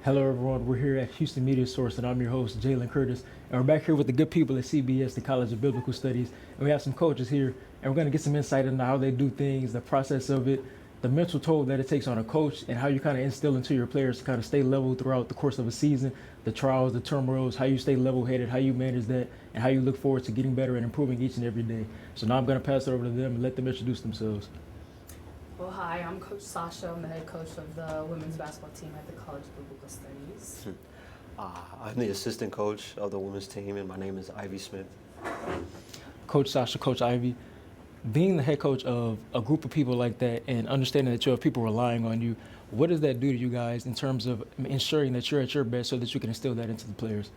Hello, everyone. We're here at Houston Media Source, and I'm your host, Jaylen Curtis. And we're back here with the good people at CBS, the College of Biblical Studies. And we have some coaches here, and we're going to get some insight into how they do things, the process of it, the mental toll that it takes on a coach, and how you kind of instill into your players to kind of stay level throughout the course of a season, the trials, the turmoils, how you stay level-headed, how you manage that, and how you look forward to getting better and improving each and every day. So now I'm going to pass it over to them and let them introduce themselves. Well, hi, I'm Coach Sasha. I'm the head coach of the women's basketball team at the College of Biblical Studies. I'm the assistant coach of the women's team, and my name is Ivy Smith. Coach Sasha, Coach Ivy, being the head coach of a group of people like that and understanding that you have people relying on you, what does that do to you guys in terms of ensuring that you're at your best so that you can instill that into the players?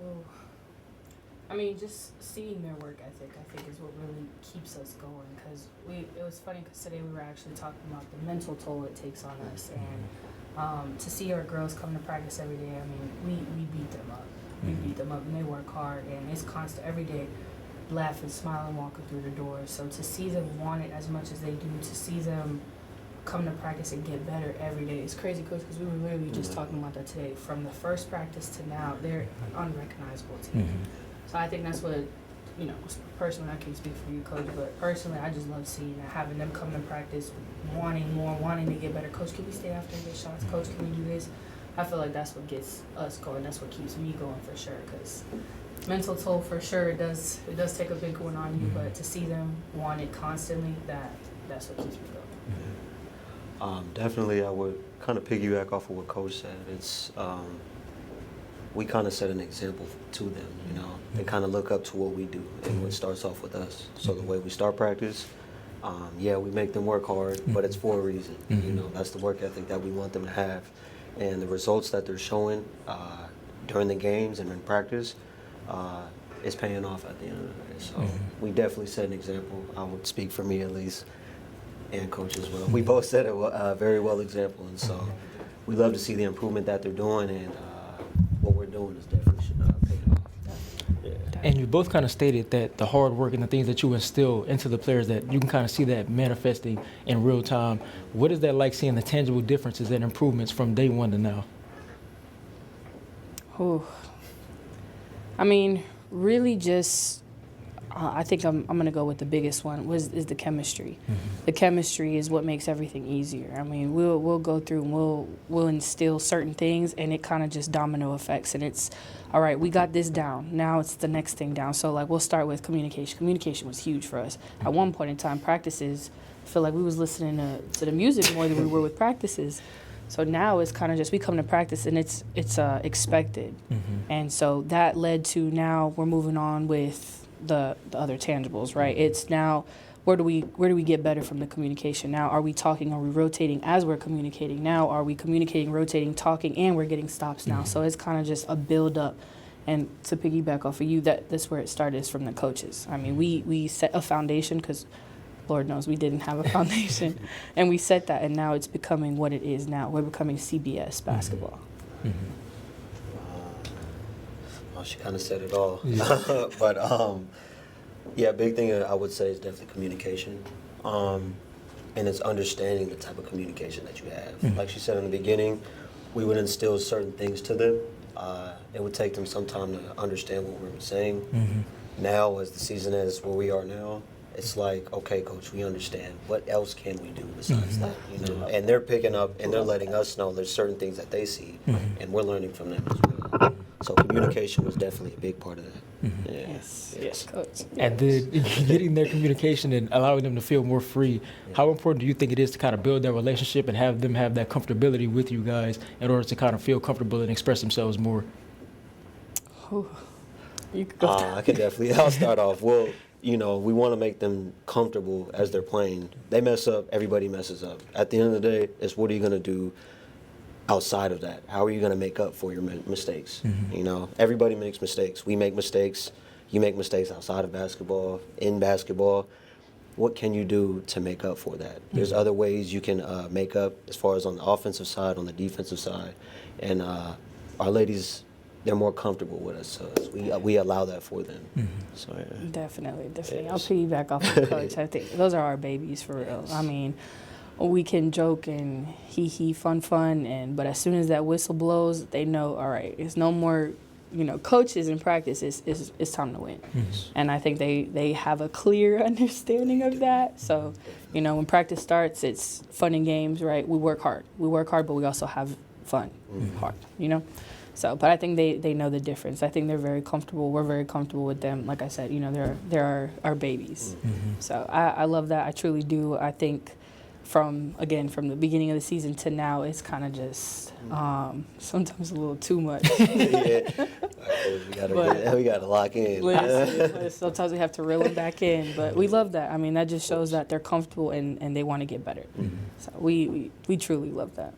Well, I mean, just seeing their work ethic, I think, is what really keeps us going. Because it was funny because today we were actually talking about the mental toll it takes on us, and to see our girls come to practice every day. I mean, we beat them up. We beat them up, and they work hard, and it's constant every day, laughing, smiling, walking through the doors. So to see them want it as much as they do, to see them come to practice and get better every day, it's crazy, Coach. Because we were literally just talking about that today. From the first practice to now, they're an unrecognizable team. So I think that's what, personally, I can't speak for you, Coach, but personally, I just love seeing that, having them come to practice, wanting more, wanting to get better. Coach, can we stay after and get shots? Coach, can we do this? I feel like that's what gets us going. That's what keeps me going for sure, because mental toll, for sure, it does take a big one on you, but to see them want it constantly, that's what keeps me going. Definitely, I would kind of piggyback off of what Coach said. It's we kind of set an example to them, They kind of look up to what we do, and what starts off with us. So the way we start practice, we make them work hard, but it's for a reason. That's the work ethic that we want them to have. And the results that they're showing during the games and in practice is paying off at the end of the day. So we definitely set an example. I would speak for me at least, and Coach as well. We both set a very well example, and so we love to see the improvement that they're doing, and what we're doing is definitely paying off. Yeah. And you both kind of stated that the hard work and the things that you instill into the players, that you can kind of see that manifesting in real time. What is that like, seeing the tangible differences and improvements from day one to now? I mean, really just, I think I'm going to go with the biggest one is the chemistry. The chemistry is what makes everything easier. I mean, we'll go through and we'll instill certain things, and it kind of just domino effects, and it's, all right, we got this down. Now it's the next thing down. So, we'll start with communication. Communication was huge for us. At one point in time, practices, I feel like we was listening to the music more than we were with practices. So now it's kind of just, we come to practice and it's expected. And so that led to, now we're moving on with the other tangibles, right? It's now, where do we get better from the communication? Now, are we talking, are we rotating as we're communicating? Now, are we communicating, rotating, talking, and we're getting stops now? So it's kind of just a build up. And to piggyback off of you, that's where it started, is from the coaches. I mean, we set a foundation, because Lord knows we didn't have a foundation, and we set that, and now it's becoming what it is now. We're becoming CBS basketball. Well, she kind of said it all. But, big thing I would say is definitely communication. And it's understanding the type of communication that you have. Like she said in the beginning, we would instill certain things to them. It would take them some time to understand what we were saying. Now, as the season is where we are now, it's like, okay, Coach, we understand. What else can we do besides that? And they're picking up and they're letting us know there's certain things that they see, and we're learning from them as well. So communication was definitely a big part of that. Yes, Coach. And then getting their communication and allowing them to feel more free, how important do you think it is to kind of build that relationship and have them have that comfortability with you guys in order to kind of feel comfortable and express themselves more? You could go. I'll start off. Well, we want to make them comfortable as they're playing. They mess up, everybody messes up. At the end of the day, it's what are you going to do outside of that? How are you going to make up for your mistakes? Everybody makes mistakes. We make mistakes. You make mistakes outside of basketball, in basketball. What can you do to make up for that? There's other ways you can make up, as far as on the offensive side, on the defensive side. And our ladies, they're more comfortable with us, so we allow that for them. So Definitely. I'll piggyback off of Coach. I think those are our babies, for real. I mean, we can joke and hee fun, but as soon as that whistle blows, they know, all right, it's no more, coaches in practice. It's time to win. And I think they have a clear understanding of that. So, when practice starts, it's fun and games, right? We work hard, but we also have fun, hard, So, but I think they know the difference. I think they're very comfortable. We're very comfortable with them. Like I said, they're our babies. So I love that. I truly do. I think from the beginning of the season to now, it's kind of just sometimes a little too much. Yeah. We gotta lock in. Listen, sometimes we have to reel them back in, but we love that. I mean, that just shows that they're comfortable and they want to get better. So we truly love that.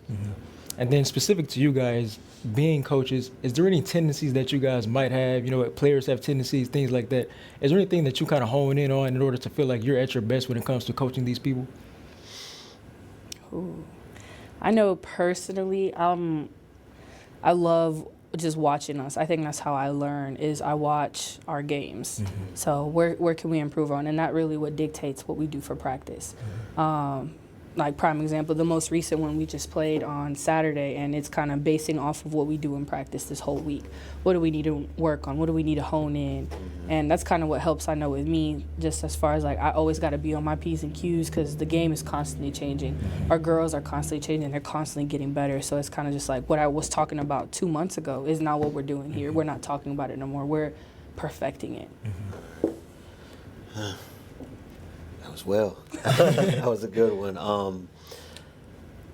And then specific to you guys, being coaches, is there any tendencies that you guys might have? Players have tendencies, things like that. Is there anything that you kind of hone in on in order to feel like you're at your best when it comes to coaching these people? Ooh. I know personally, I love just watching us. I think that's how I learn, is I watch our games. So where can we improve on? And that really what dictates what we do for practice. Like prime example, the most recent one we just played on Saturday, and it's kind of basing off of what we do in practice this whole week. What do we need to work on? What do we need to hone in? And that's kind of what helps, I know, with me, just as far as like I always got to be on my P's and Q's because the game is constantly changing. Our girls are constantly changing. They're constantly getting better. So it's kind of just like what I was talking about 2 months ago is not what we're doing here. We're not talking about it no more. We're perfecting it. Well, that was a good one.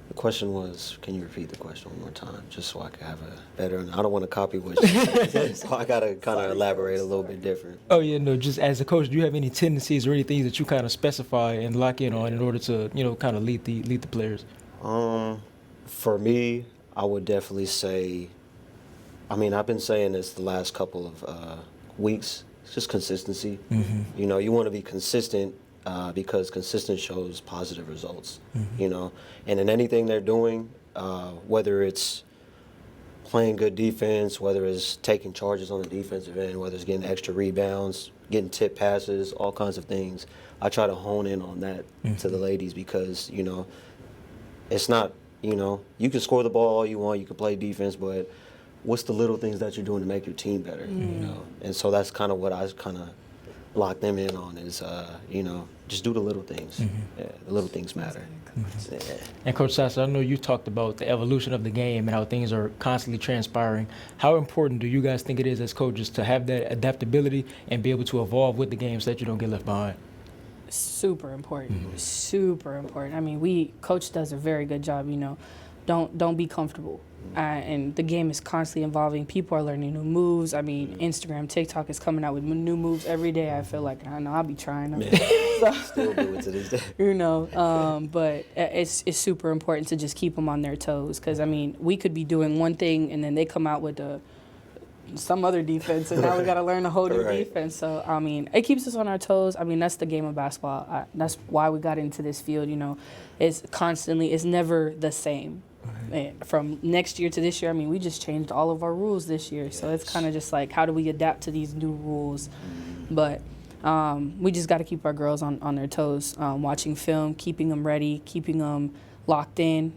The question was, can you repeat the question one more time, just so I can have a better? I don't want to copy what you said, so I gotta kind of elaborate a little bit different. Oh yeah, no. Just as a coach, do you have any tendencies or anything that you kind of specify and lock in on in order to, kind of lead the players? For me, I would definitely say. I mean, I've been saying this the last couple of weeks. It's just consistency. You want to be consistent. Because consistent shows positive results, and in anything they're doing, whether it's playing good defense, whether it's taking charges on the defensive end, whether it's getting extra rebounds, getting tip passes, all kinds of things, I try to hone in on that to the ladies because, it's not, you can score the ball all you want, you can play defense, but what's the little things that you're doing to make your team better, And so that's kind of what I kind of lock them in on is, just do the little things. Yeah, the little things matter. Yeah. And Coach Sasha, I know you talked about the evolution of the game and how things are constantly transpiring. How important do you guys think it is as coaches to have that adaptability and be able to evolve with the game so that you don't get left behind? Super important. Super important. I mean, coach does a very good job, Don't be comfortable. And the game is constantly evolving. People are learning new moves. I mean, Instagram, TikTok is coming out with new moves every day. I feel like, I know, I'll be trying them. Still do it to this day. But it's super important to just keep them on their toes. Because, I mean, we could be doing one thing, and then they come out with some other defense, and now we got to learn a whole new defense. So, I mean, it keeps us on our toes. I mean, that's the game of basketball. That's why we got into this field, It's never the same. And from next year to this year, I mean, we just changed all of our rules this year. So it's kind of just like, how do we adapt to these new rules? But we just got to keep our girls on their toes, watching film, keeping them ready, keeping them locked in,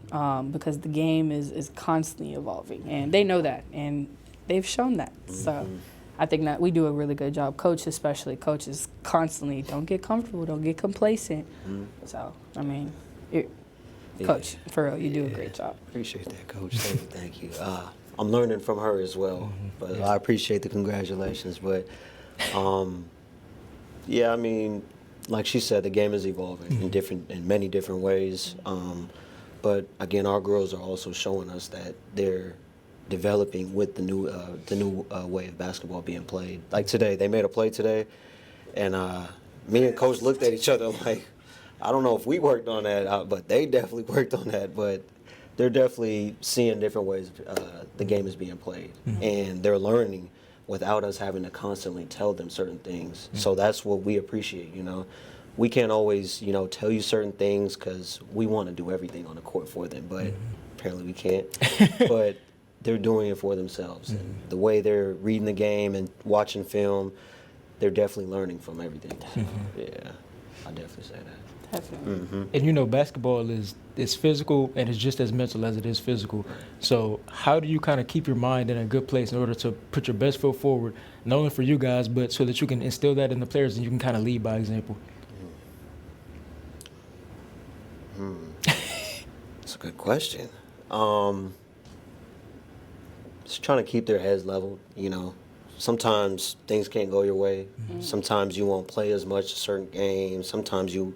because the game is constantly evolving. And they know that, and they've shown that. So I think that we do a really good job. Coaches constantly don't get comfortable, don't get complacent. So, I mean, Coach, for real, you do a great job. Appreciate that, Coach. Thank you. I'm learning from her as well, but I appreciate the congratulations. But, I mean, like she said, the game is evolving in many different ways. But again, our girls are also showing us that they're developing with the new way of basketball being played. Like today, they made a play today, and me and Coach looked at each other like, I don't know if we worked on that, but they definitely worked on that. But they're definitely seeing different ways the game is being played, and they're learning without us having to constantly tell them certain things. So that's what we appreciate. We can't always tell you certain things because we want to do everything on the court for them, but apparently we can't. But they're doing it for themselves, and the way they're reading the game and watching film, they're definitely learning from everything. So, yeah, I definitely say that. Definitely. And you know, basketball is physical and it's just as mental as it is physical. So how do you kind of keep your mind in a good place in order to put your best foot forward, not only for you guys, but so that you can instill that in the players and you can kind of lead by example? That's a good question. Just trying to keep their heads level, you know. Sometimes things can't go your way. Sometimes you won't play as much certain games. Sometimes you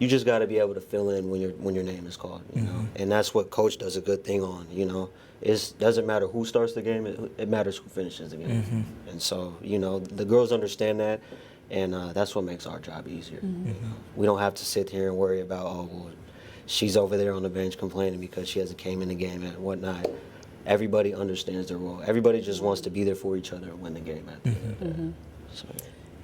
just got to be able to fill in when your name is called, you know. And that's what coach does a good thing on, you know. It doesn't matter who starts the game, it matters who finishes the game. And so, you know, the girls understand that, and that's what makes our job easier. You know? We don't have to sit here and worry about, oh, well, she's over there on the bench complaining because she hasn't came in the game and whatnot. Everybody understands their role. Everybody just wants to be there for each other and win the game at the end of the day. So,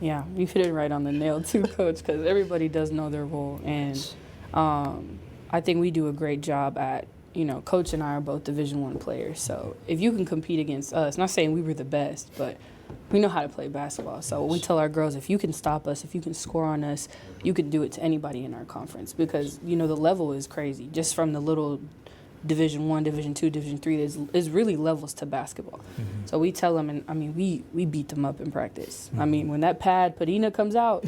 Yeah, you hit it right on the nail too, Coach, because everybody does know their role. And I think we do a great job at, you know, Coach and I are both Division I players. So if you can compete against us, not saying we were the best, but we know how to play basketball. So we tell our girls, if you can stop us, if you can score on us, you can do it to anybody in our conference. Because, you know, the level is crazy. Just from the little Division I, Division II, Division III, there's really levels to basketball. So we tell them, and I mean, we beat them up in practice. I mean, when that pad Padina comes out,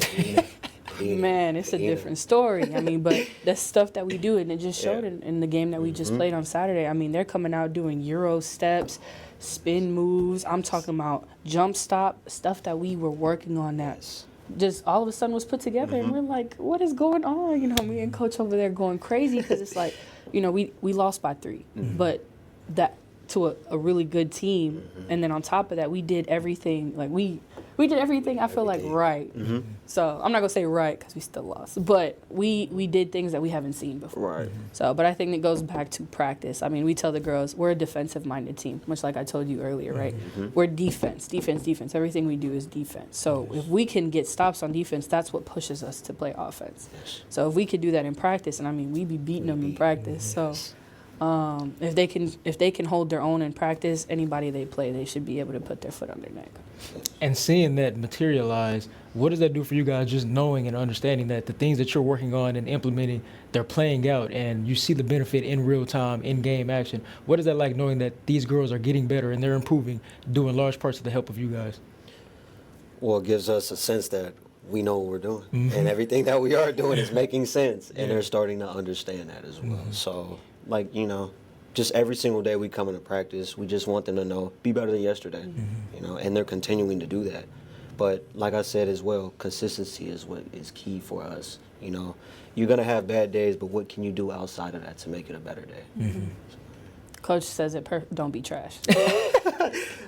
man, it's a different story. I mean, but that's stuff that we do, and it just showed in the game that we just played on Saturday. I mean, they're coming out doing Euro steps, spin moves. I'm talking about jump stop, stuff that we were working on that just all of a sudden was put together, and we're like, what is going on? You know, me and Coach over there going crazy because it's like, you know, we lost by 3, but that to a really good team, and then on top of that, we did everything. Like we did everything. I feel like right. So I'm not gonna say right because we still lost, but we did things that we haven't seen before. Right. So, but I think it goes back to practice. I mean, we tell the girls we're a defensive-minded team, much like I told you earlier, right? We're defense. Everything we do is defense. So if we can get stops on defense, that's what pushes us to play offense. So if we could do that in practice, and I mean, we be beating them in practice. So if they can hold their own in practice, anybody they play, they should be able to put their foot on their neck. And seeing that materialize, what does that do for you guys, just knowing and understanding that the things that you're working on and implementing, they're playing out and you see the benefit in real time, in game action? What is that like, knowing that these girls are getting better and they're improving, due in large parts of the help of you guys? Well, it gives us a sense that we know what we're doing, and everything that we are doing is making sense, and they're starting to understand that as well. So, like, you know, just every single day we come into practice, we just want them to know, be better than yesterday, you know, and they're continuing to do that. But like I said as well, consistency is what is key for us. You know, you're going to have bad days, but what can you do outside of that to make it a better day? Coach says it, don't be trash.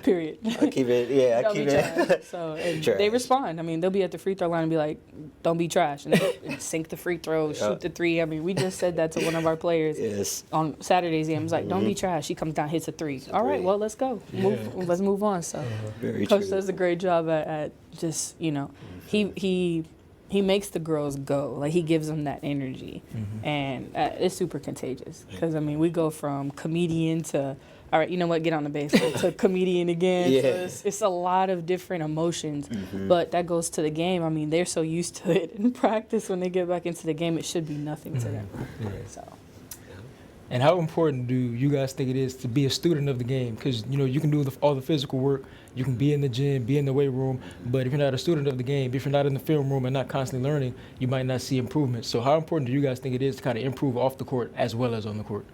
Period. I keep it, Don't be trash. So and they respond. I mean, they'll be at the free throw line and be like, don't be trash. And sink the free throw, shoot the three. I mean, we just said that to one of our players on Saturday's game. It was like, don't be trash. She comes down, hits a three. All right, well, let's go. Let's move on. So Coach does a great job at just, you know, he makes the girls go. Like, he gives them that energy. And it's super contagious. Because, I mean, we go from comedian to, all right, you know what, get on the baseline, to comedian again. So it's a lot of different emotions. But that goes to the game. I mean, they're so used to it in practice. When they get back into the game, it should be nothing to them. So. And how important do you guys think it is to be a student of the game? Because, you know, you can do all the physical work, you can be in the gym, be in the weight room, but if you're not a student of the game, if you're not in the film room and not constantly learning, you might not see improvement. So how important do you guys think it is to kind of improve off the court as well as on the court?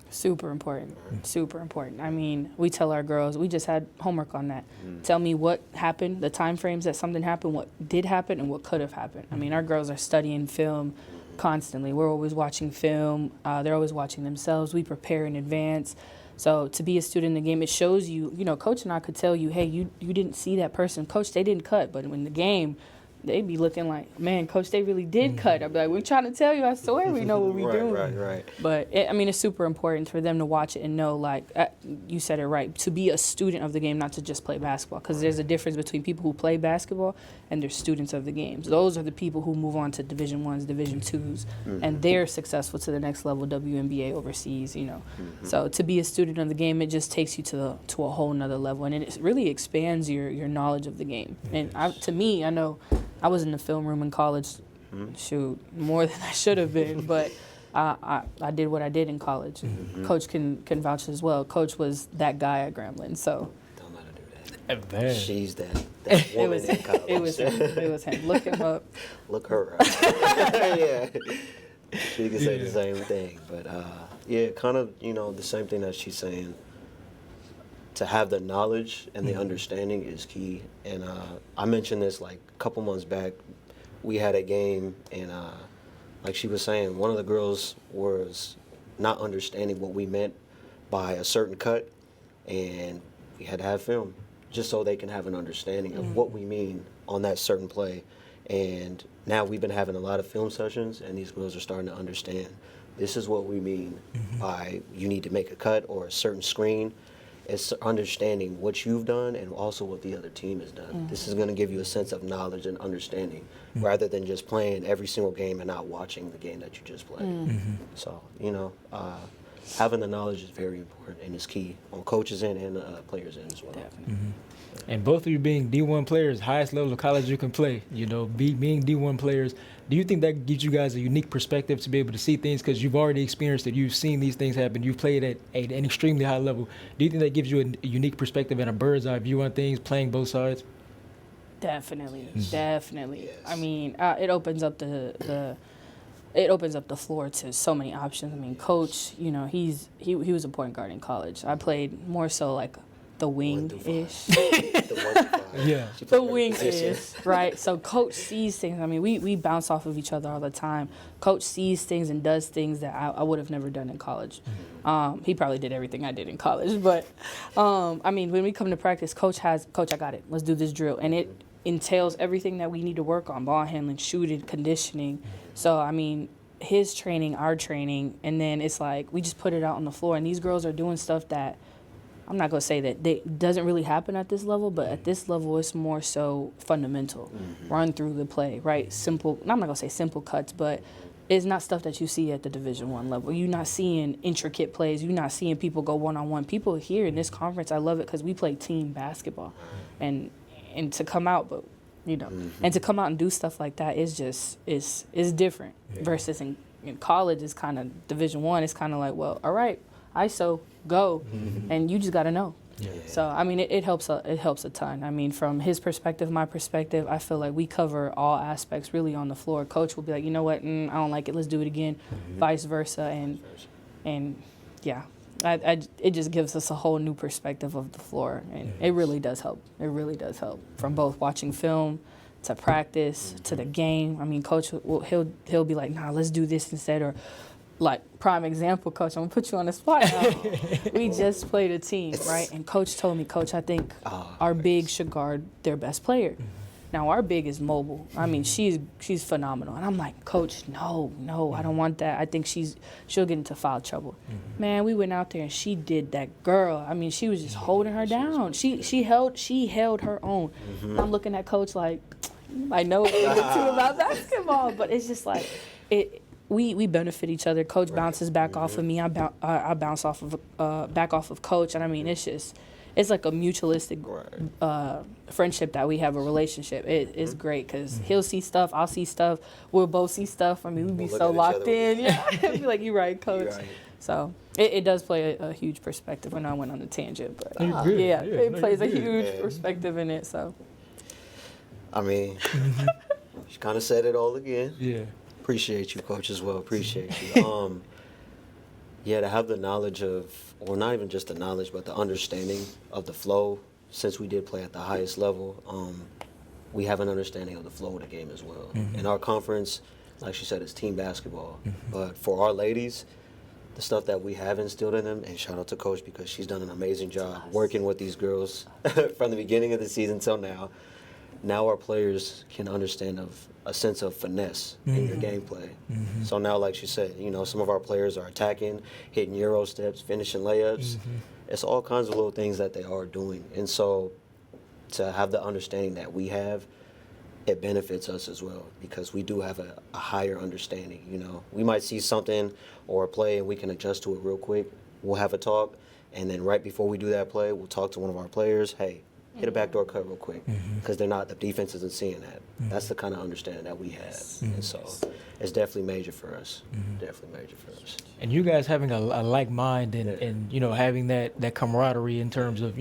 Super important. Super important. I mean, we tell our girls, we just had homework on that. Tell me what happened, the time frames that something happened, what did happen, and what could have happened. I mean, our girls are studying film constantly. We're always watching film. They're always watching themselves. We prepare in advance. So to be a student in the game, it shows you, you know, Coach and I could tell you, hey, you didn't see that person. Coach, they didn't cut. But in the game, they'd be looking like, man, Coach, they really did cut. I'd be like, we're trying to tell you. I swear we know what we're doing. Right. But, I mean, it's super important for them to watch it and know, like, you said it right, to be a student of the game, not to just play basketball. Because there's a difference between people who play basketball and they're students of the games. Those are the people who move on to Division I's, Division II's, and they're successful to the next level, WNBA overseas, you know. So to be a student of the game, it just takes you to a whole nother level. And it really expands your knowledge of the game. And to me, I know I was in the film room in college shoot, more than I should have been, but I did what I did in college. Coach can vouch as well. Coach was that guy at Grambling, so. Don't let her do that. Man. She's that woman in college. It was him. Look him up. Look her up. Yeah. She can say the same thing. But, yeah, kind of, the same thing that she's saying. To have the knowledge and the understanding is key. And I mentioned this like a couple months back. We had a game, and like she was saying, one of the girls was not understanding what we meant by a certain cut, and we had to have film just so they can have an understanding of what we mean on that certain play. And now we've been having a lot of film sessions, and these girls are starting to understand this is what we mean by you need to make a cut or a certain screen. It's understanding what you've done and also what the other team has done. This is going to give you a sense of knowledge and understanding rather than just playing every single game and not watching the game that you just played. So, having the knowledge is very important and it's key on coaches' end and players' end as well. And both of you being D1 players, highest level of college you can play, being D1 players, do you think that gives you guys a unique perspective to be able to see things because you've already experienced it, you've seen these things happen, you've played at an extremely high level. Do you think that gives you a unique perspective and a bird's eye view on things, playing both sides? Definitely. Yes. I mean, it opens up the floor to so many options. I mean, Coach, he was a point guard in college. I played more so like the wing-ish. The wing-ish, right? So Coach sees things. I mean, we bounce off of each other all the time. Coach sees things and does things that I would have never done in college. He probably did everything I did in college. But, I mean, when we come to practice, Coach, I got it. Let's do this drill. And it entails everything that we need to work on, ball handling, shooting, conditioning. So, I mean, his training, our training, and then it's like we just put it out on the floor. And these girls are doing stuff that I'm not going to say that it doesn't really happen at this level, but at this level it's more so fundamental. Run through the play, right? Simple, I'm not going to say simple cuts, but it's not stuff that you see at the Division I level. You're not seeing intricate plays. You're not seeing people go one-on-one. People here in this conference, I love it because we play team basketball. And to come out, and to come out and do stuff like that is just, is different. Versus in college, it's kind of Division I, it's kind of like, well, all right, ISO, go, and you just got to know. So, I mean, it helps a ton. I mean, from his perspective, my perspective, I feel like we cover all aspects really on the floor. Coach will be like, you know what, I don't like it, let's do it again, vice versa, and yeah, it just gives us a whole new perspective of the floor, and it really does help. It really does help from both watching film to practice to the game. I mean, Coach, he'll be like, nah, let's do this instead, or like, prime example, Coach, I'm going to put you on the spot now. We just played a team, right? And Coach told me, Coach, I think our big should guard their best player. Now, our big is mobile. I mean, she's phenomenal. And I'm like, Coach, no, I don't want that. I think she'll get into foul trouble. Man, we went out there and she did that girl. I mean, she was just holding her down. She held her own. I'm looking at Coach like, I know a little bit too about basketball, but it's just like, we benefit each other. Coach bounces back off of me. I bounce off of back off of Coach, and I mean it's like a mutualistic friendship that we have, a relationship. It's great because he'll see stuff, I'll see stuff, we'll both see stuff. I mean, we'll be so locked in. Yeah, be like, you're right, Coach. You're right. So it does play a huge perspective. When I went on a tangent, but it plays a huge perspective in it. So I mean, she kind of said it all again. Yeah. Appreciate you, Coach, as well. Appreciate you. To have the knowledge of, or not even just the knowledge, but the understanding of the flow, since we did play at the highest level, we have an understanding of the flow of the game as well. In our conference, like she said, it's team basketball. But for our ladies, the stuff that we have instilled in them, and shout out to Coach because she's done an amazing job working with these girls from the beginning of the season till now. Now our players can understand of a sense of finesse in your gameplay. So now, like she said, some of our players are attacking, hitting Euro steps, finishing layups. It's all kinds of little things that they are doing. And so to have the understanding that we have, it benefits us as well because we do have a higher understanding. We might see something or a play and we can adjust to it real quick. We'll have a talk, and then right before we do that play, we'll talk to one of our players. Hey, hit a backdoor cut real quick, because the defense isn't seeing that. That's the kind of understanding that we have, and so it's definitely major for us. Definitely major for us. And you guys having a like mind and having that camaraderie in terms of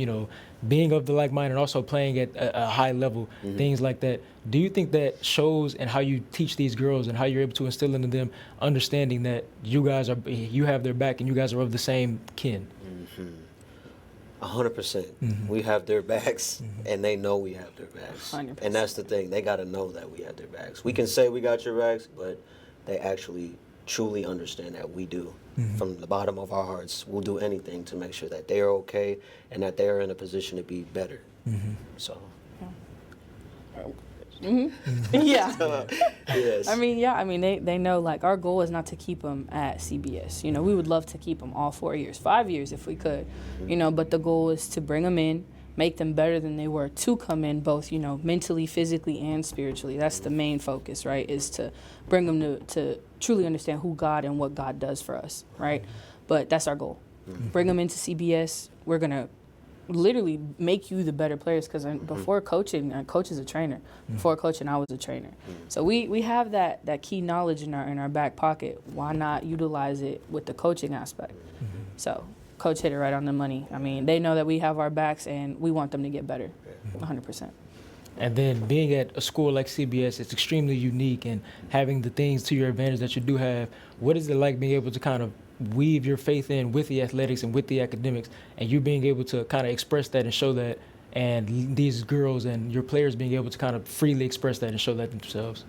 being of the like mind and also playing at a high level, things like that. Do you think that shows in how you teach these girls and how you're able to instill into them understanding that you have their back and you guys are of the same kin? 100%. We have their backs, and they know we have their backs. 100%. And that's the thing. They got to know that we have their backs. We can say we got your backs, but they actually truly understand that we do. From the bottom of our hearts, we'll do anything to make sure that they are okay and that they are in a position to be better. So. Yeah. Yes. I mean, they know, like, our goal is not to keep them at CBS. We would love to keep them all 4 years, 5 years if we could, but the goal is to bring them in, make them better than they were to come in, both, mentally, physically, and spiritually. That's the main focus, right, is to bring them to truly understand who God and what God does for us, right? But that's our goal. Bring them into CBS. We're going to literally make you the better players, because before coaching, coach is a trainer. Before coaching, I was a trainer. So we have that key knowledge in our back pocket. Why not utilize it with the coaching aspect? So coach hit it right on the money. I mean, they know that we have our backs and we want them to get better, 100%. And then being at a school like CBS, it's extremely unique, and having the things to your advantage that you do have. What is it like being able to kind of weave your faith in with the athletics and with the academics, and you being able to kind of express that and show that, and these girls and your players being able to kind of freely express that and show that themselves?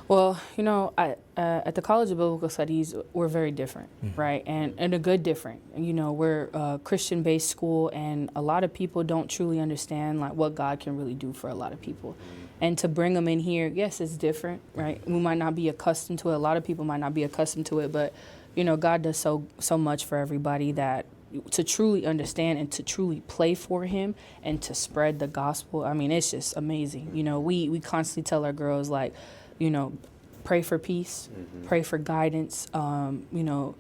Well, at the College of Biblical Studies, we're very different, right? And a good different. We're a Christian-based school, and a lot of people don't truly understand, like, what God can really do for a lot of people. And to bring them in here, yes, it's different, right? We might not be accustomed to it. A lot of people might not be accustomed to it, but, God does so much for everybody that to truly understand and to truly play for him and to spread the gospel, I mean, it's just amazing. We constantly tell our girls, like, pray for peace, pray for guidance. We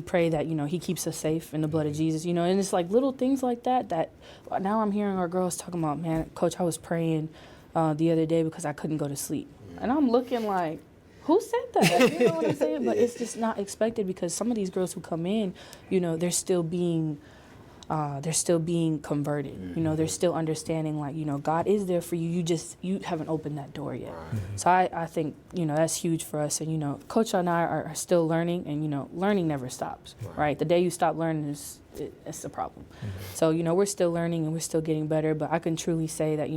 pray that, he keeps us safe in the blood of Jesus, and it's like little things like that now I'm hearing our girls talking about, man, Coach, I was praying the other day because I couldn't go to sleep. And I'm looking like, who said that? You know what I'm saying? But it's just not expected, because some of these girls who come in, they're still being converted. They're still understanding, like, God is there for you. You haven't opened that door yet. So I think, that's huge for us. And, Coach and I are still learning, and, learning never stops, right? The day you stop learning it's a problem. So, we're still learning and we're still getting better, but I can truly say that,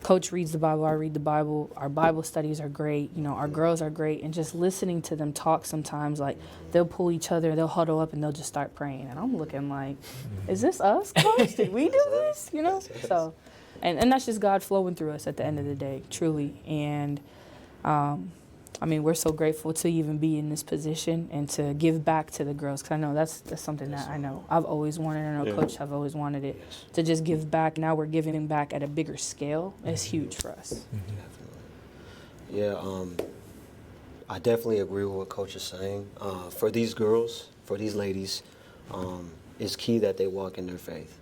Coach reads the Bible, I read the Bible, our Bible studies are great, our girls are great, and just listening to them talk sometimes, like, they'll pull each other, they'll huddle up, and they'll just start praying. And I'm looking like, is this us, Coach? Did we do this? So, and that's just God flowing through us at the end of the day, truly. And, we're so grateful to even be in this position and to give back to the girls, because I know that's something that I know I've always wanted. I know Coach have always wanted it, to just give back. Now we're giving back at a bigger scale. It's huge for us. Yeah, I definitely agree with what Coach is saying. For these girls, for these ladies, it's key that they walk in their faith.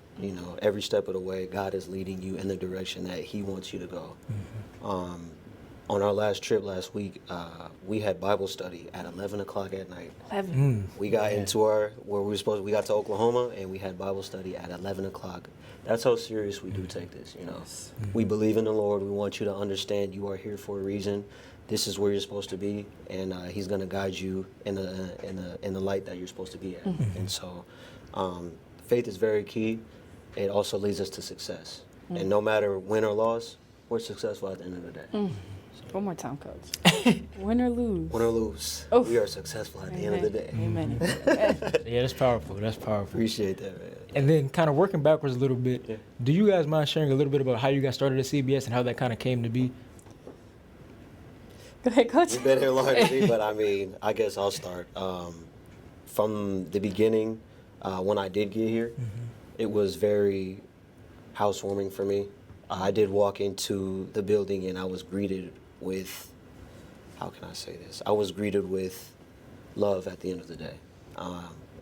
Every step of the way, God is leading you in the direction that He wants you to go. On our last trip last week, we had Bible study at 11 o'clock at night. 11. We got into we got to Oklahoma, and we had Bible study at 11 o'clock. That's how serious we do take this, We believe in the Lord. We want you to understand you are here for a reason. This is where you're supposed to be, and He's going to guide you in the light that you're supposed to be at. And so faith is very key. It also leads us to success. And no matter win or loss, we're successful at the end of the day. One more time, Coach. Win or lose. Win or lose, we are successful at the end of the day. Amen. Yeah, that's powerful. That's powerful. Appreciate that, man. And then kind of working backwards a little bit, do you guys mind sharing a little bit about how you got started at CBS and how that kind of came to be? Go ahead, Coach. You've been here longer than me, but I guess I'll start. From the beginning, when I did get here, it was very housewarming for me. I did walk into the building and I was greeted with, how can I say this? I was greeted with love at the end of the day.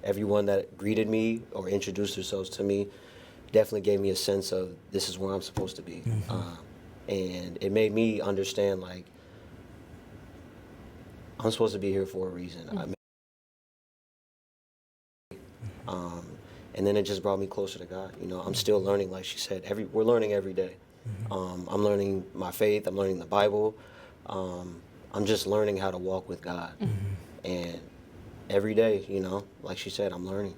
Everyone that greeted me or introduced themselves to me definitely gave me a sense of this is where I'm supposed to be. And it made me understand, like, I'm supposed to be here for a reason. And then it just brought me closer to God. You know, I'm still learning, like she said. We're learning every day. I'm learning my faith. I'm learning the Bible. I'm just learning how to walk with God. And every day, you know, like she said, I'm learning.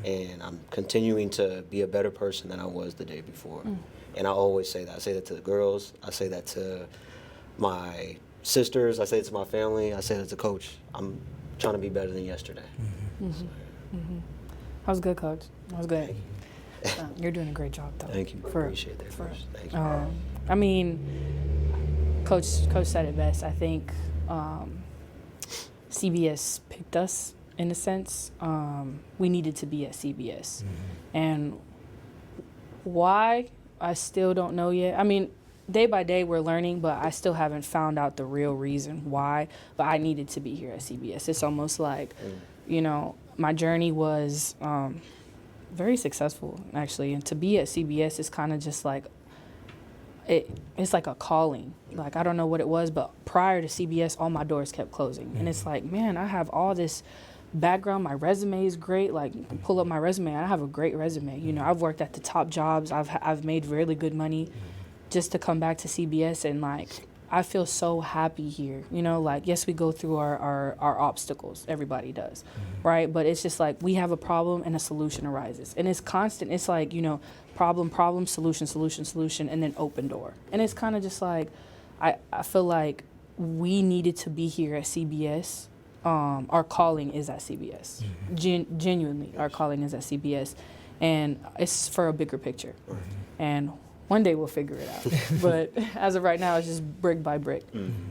And I'm continuing to be a better person than I was the day before. And I always say that. I say that to the girls. I say that to my sisters. I say it to my family. I say that to Coach. I'm trying to be better than yesterday. So, That was good, Coach. That was good. You're doing a great job, though. thank you. I appreciate that. Thank you. I mean, Coach said it best. I think CBS picked us in a sense. We needed to be at CBS, and why I still don't know yet. I mean, day by day we're learning, but I still haven't found out the real reason why. But I needed to be here at CBS. It's almost like, you know, my journey was very successful, actually, and to be at CBS is kind of just like it's like a calling. Like, I don't know what it was, but prior to CBS, all my doors kept closing, and it's like, man, I have all this background. My resume is great. Like, you can pull up my resume. I have a great resume. You know, I've worked at the top jobs. I've made really good money. Just to come back to CBS and, like, I feel so happy here. You know, like, yes, we go through our obstacles. Everybody does, right? But it's just like we have a problem and a solution arises. And it's constant. It's like, you know, problem, solution, and then open door. And it's kind of just like, I feel like we needed to be here at CBS. Our calling is at CBS. Genuinely, our calling is at CBS. And it's for a bigger picture. And one day we'll figure it out. But as of right now, it's just brick by brick.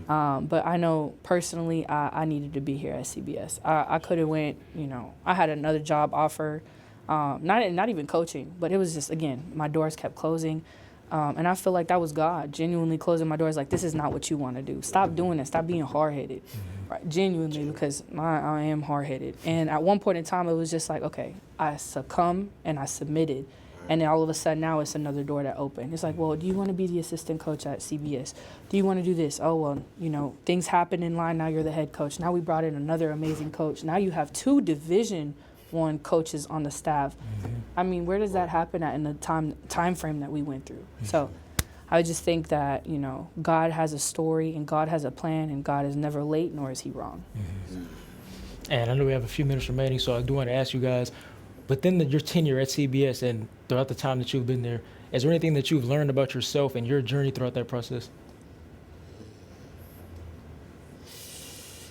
But I know personally I needed to be here at CBS. I could have went, you know, I had another job offer, not even coaching, but it was just, again, my doors kept closing. And I feel like that was God genuinely closing my doors. Like, this is not what you want to do. Stop doing it. Stop being hard-headed. Right? Genuinely, because I am hard-headed. And at one point in time, it was just like, okay, I succumbed and I submitted. And then all of a sudden now it's another door that opened. It's like, well, do you want to be the assistant coach at CBS? Do you want to do this? Oh, well, you know, things happen in line. Now you're the head coach. Now we brought in another amazing coach. Now you have 2 Division I coaches on the staff. I mean, where does that happen at in the time frame that we went through? So I just think that, you know, God has a story and God has a plan and God is never late, nor is he wrong. And I know we have a few minutes remaining, so I do want to ask you guys, within your tenure at CBS and throughout the time that you've been there, is there anything that you've learned about yourself and your journey throughout that process?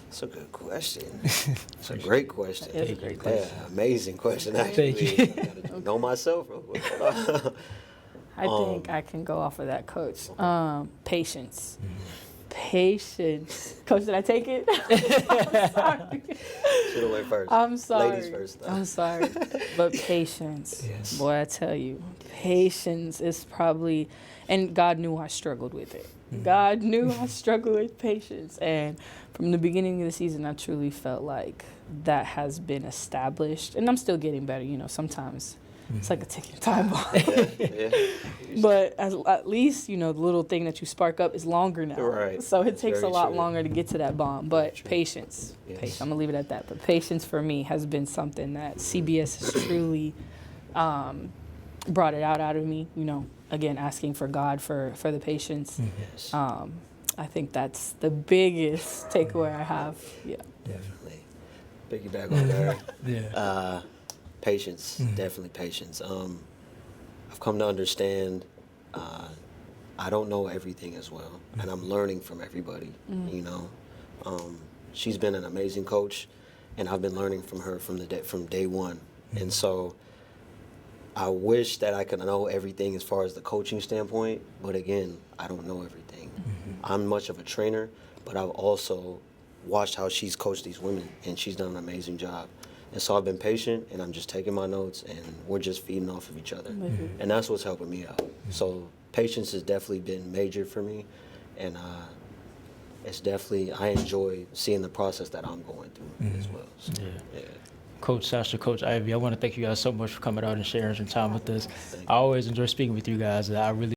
That's a good question. It's a great question. It is a great question. Yeah, amazing question, actually. Thank you. I gotta know myself real quick. I think I can go off of that, Coach. Patience. Patience. Coach, did I take it? I'm sorry. Should have went first. I'm sorry. Ladies first, though. I'm sorry. But patience. Yes. Boy, I tell you, patience is probably, and God knew I struggled with it. God knew I struggled with patience. And from the beginning of the season, I truly felt like that has been established. And I'm still getting better. You know, sometimes it's like a ticking time bomb. Yeah. But at least, you know, the little thing that you spark up is longer now. Right. So it That's takes a very lot true. longer to get to that bomb. But True. patience. Yes. Patience. I'm going to leave it at that. But patience for me has been something that CBS has truly brought it out of me. You know, again, asking for God for the patience. Yes. I think that's the biggest takeaway I have. Yeah. Definitely. Piggyback on that. Yeah. Patience, definitely patience. I've come to understand I don't know everything as well, and I'm learning from everybody, you know. She's been an amazing coach, and I've been learning from her from day one. And so I wish that I could know everything as far as the coaching standpoint, but again, I don't know everything. I'm much of a trainer, but I've also watched how she's coached these women, and she's done an amazing job. And so I've been patient, and I'm just taking my notes, and we're just feeding off of each other. And that's what's helping me out. So patience has definitely been major for me, and it's definitely, I enjoy seeing the process that I'm going through as well. So, yeah. Coach Sasha, Coach Ivy, I want to thank you guys so much for coming out and sharing some time with us. I always enjoy speaking with you guys. I really